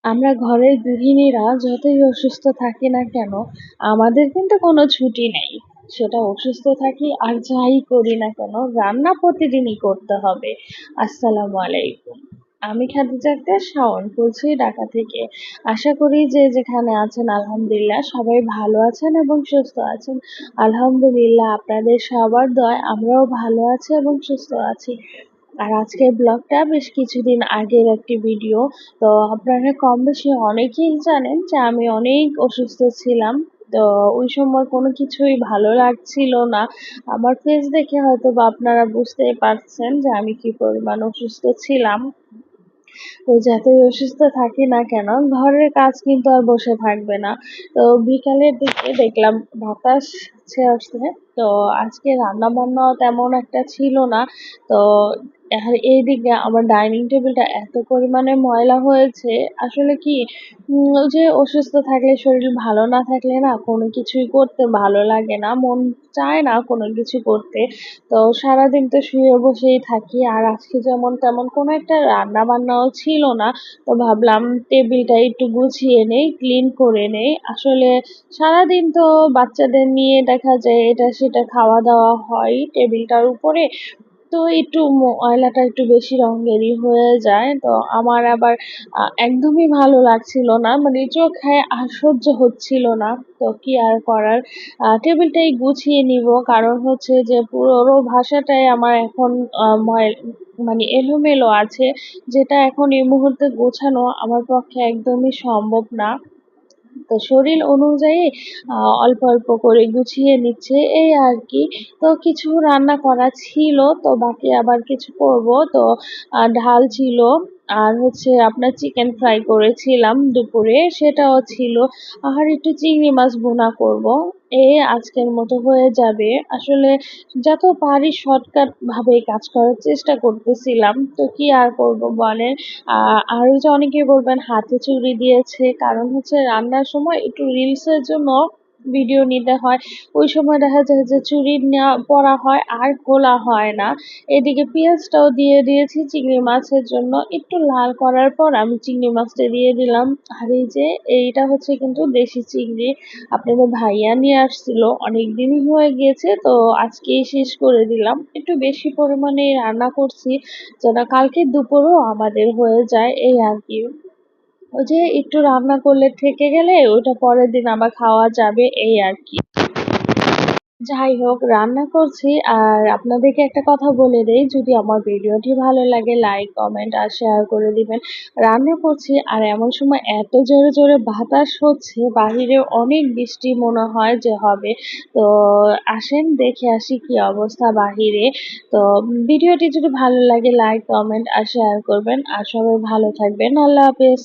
আমরা ঘরের গৃহিণীরা যতই অসুস্থ থাকি না কেন, আমাদের কিন্তু কোনো ছুটি নেই। সেটা অসুস্থ থাকি আর যাই করি না কেন, রান্না প্রতিদিনই করতে হবে। আসসালামু আলাইকুম। আমি খাদিজা আক্তার শাওন বলছি ঢাকা থেকে। আশা করি যে যেখানে আছেন আলহামদুলিল্লাহ সবাই ভালো আছেন এবং সুস্থ আছেন। আলহামদুলিল্লাহ আপনাদের সবার দয়ায় আমরাও ভালো আছি এবং সুস্থ আছি। আর আজকের ব্লগটা বেশ কিছুদিন আগের একটি ভিডিও। তো আপনারা কম বেশি অনেকেই জানেন যে আমি অনেক অসুস্থ ছিলাম। তো ওই সময় কোনো কিছুই ভালো লাগছিল না। আমার ফেস দেখে হয়তো বা আপনারা বুঝতেই পারছেন যে আমি কি পরিমাণ অসুস্থ ছিলাম। তো যতই অসুস্থ থাকি না কেন, ঘরের কাজ কিন্তু আর বসে থাকবে না। তো বিকালের দিকে দেখলাম বাতাস ছেড়েছে। তো আজকে রান্না বান্নাও তেমন একটা ছিল না। তো আর এইদিকে আমার ডাইনিং টেবিলটা এত পরিমাণে ময়লা হয়েছে। আসলে কি ওই যে অসুস্থ থাকলে, শরীর ভালো না থাকলে না কোনো কিছুই করতে ভালো লাগে না, মন চায় না কোনো কিছু করতে। তো সারাদিন তো শুয়ে বসেই থাকি, আর আজকে যেমন তেমন কোনো একটা রান্না বান্নাও ছিল না। তো ভাবলাম টেবিলটা একটু গুছিয়ে নেই, ক্লিন করে নেই। আসলে সারাদিন তো বাচ্চাদের নিয়ে দেখা যায় এটা সেটা খাওয়া দাওয়া হয় টেবিলটার উপরে। তো একটু ময়লাটা একটু বেশি রঙেরই হয়ে যায়। তো আমার আবার একদমই ভালো লাগছিল না, মানে চোখে আর সহ্য হচ্ছিল না। তো কি আর করার, টেবিলটাই গুছিয়ে নিব, কারণ হচ্ছে যে পুরো ভাষাটাই আমার এখন মানে এলোমেলো আছে, যেটা এখন এই মুহূর্তে গোছানো আমার পক্ষে একদমই সম্ভব না। তো শরীর অনুযায়ী অল্প অল্প করে গুছিয়ে নিচ্ছে এই আর কি। তো কিছু রান্না করা ছিল, তো বাকি আবার কিছু করব। তো ডাল ছিল, আর হচ্ছে আপনার চিকেন ফ্রাই করেছিলাম দুপুরে, সেটাও ছিল। আর একটু চিংড়ি মাছ ভুনা করব। এই আজকের মতো হয়ে যাবে। আসলে যত পারি শর্টকাট ভাবে কাজ করার চেষ্টা করতেছিলাম, তো কি আর করব বলেন। আর ওই যে অনেকে বলবেন হাতে চুড়ি দিয়েছে, কারণ হচ্ছে রান্নার সময় একটু রিলসের জন্য ভিডিও নিতে হয়। ওই সময় দেখা যায় যে চুড়ি নেওয়া পরা হয় আর খোলা হয় না। এদিকে পেঁয়াজটাও দিয়ে দিয়েছি চিংড়ি মাছের জন্য, একটু লাল করার পর আমি চিংড়ি মাছটা দিয়ে দিলাম। আর এই যে এইটা হচ্ছে কিন্তু দেশি চিংড়ি, আপনাদের ভাইয়া নিয়ে আসছিল, অনেক দিনই হয়ে গিয়েছে, তো আজকেই শেষ করে দিলাম। একটু বেশি পরিমাণে রান্না করছি যেন কালকে দুপুরও আমাদের হয়ে যায় এই আর কি। ওই যে একটু রান্না করলে থেকে গেলে ওইটা পরের দিন আবার খাওয়া যাবে এই আর কি। যাই হোক, রান্না করছি। আর আপনাদেরকে একটা কথা বলে দেই, যদি আমার ভিডিওটি ভালো লাগে লাইক কমেন্ট আর শেয়ার করে দিবেন। রান্না করছি আর এমন সময় এত জোরে জোরে বাতাস হচ্ছে, বাহিরে অনেক বৃষ্টি মনে হয় যে হবে। তো আসেন দেখে আসি কি অবস্থা বাহিরে। তো ভিডিওটি যদি ভালো লাগে লাইক কমেন্ট আর শেয়ার করবেন, আর সবাই ভালো থাকবেন। আল্লাহ হাফেজ।